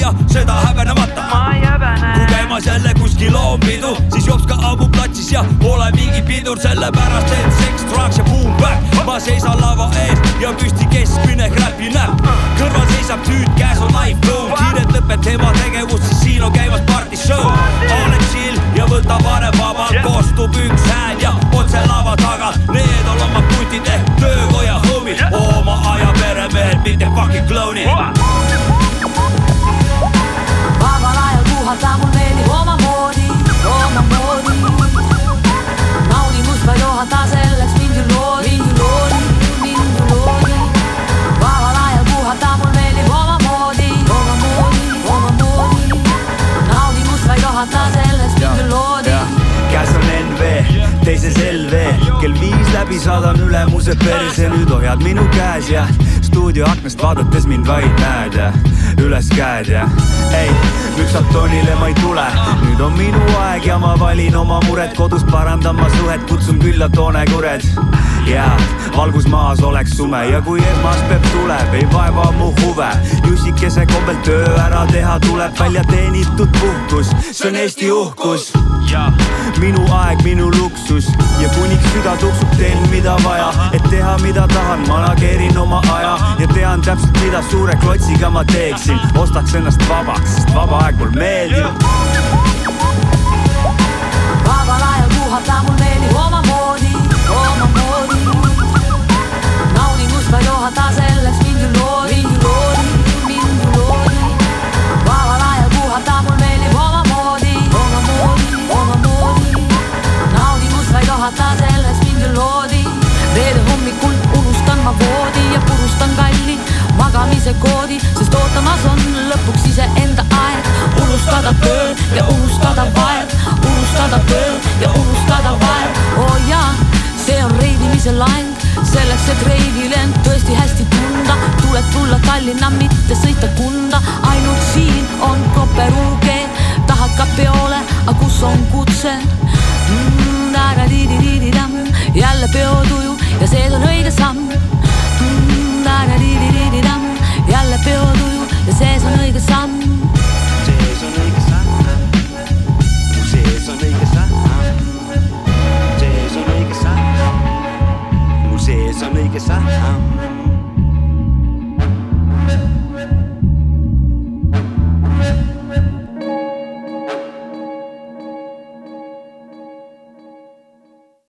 ja seda häbenemata. Kui käimas jälle kuskil on pidu, siis jops ka ammub platsis ja pole mingi pidur. Sellepärast et sex, drugs ja boom back. Ma seisan lava ees ja püsti keskmine räpi näpp. Kõrval seisab tüüd, käes on iPhone. Kiiret lõpet tema tegevust, siis siin on käimas party show. Olen chill ja võta varem vabalt. Koostub üks hääl ja otse lava taga. Need on oma putid ehk töökoja homid. Oma aja peremehed, mitte fucking klounid. Vabal ajal puhata mul meeldib oma moodi. Naudimus vaid ohata selleks mind ju loodi. Vabal ajal puhata mul meeldib oma moodi. Naudimus vaid ohata selleks mind ju loodi. Käes on NV, teises LV. Kell 5 läbi saadan ülemuse perse. Nüüd ohjad minu käes ja stuudio aknast vaadates mind vaid näed ja üles käed ja ei, müksaptonile ma ei tule. Nüüd on minu aeg ja ma valin oma mured. Kodus parandan ma suhet, kutsun külla toone kured. Ja valgus maas oleks sume ja kui esmaspäev tuleb, ei vaeva mu huve. Jussikese kombel töö ära teha tuleb välja teenitud puhkus. See on Eesti uhkus. Minu aeg, minu luksus ja kuniks süda tuksub, teen mida vaja. Et teha mida tahan, manageerin oma aja ja tean täpselt mida suure klotsiga ma teeksin. Ostaks ennast vabaks, sest vaba aeg mul meeldib. Vabal ajal puhata mul meeldib oma moodi. Naudimus vaid ohata selleks mind ju loodi. Vabal ajal puhata mul meeldib oma moodi. Naudimus vaid ohata selleks mind ju loodi. Reede hommikul unustan ma voodi ja purustan kalli magamise koodi, sest ootamas on lõpuks ise enda aeg. Unustada töö ja unustada vaev. Unustada töö ja unustada vaev. Oh jaa, see on reidimise laeng. Selleks, et reidil end tõesti hästi tunda, tuleb tulla Tallinna, mitte sõita Kunda. Ainult siin on Koperuge. Tahad ka peole, aga kus on kutse? Jälle peotuju ja sees on õige samm. Jälle peotuju ja sees on õige samm. Sees on õige samm. Sees on õige samm. Sees on õige samm. Mu sees on õige samm.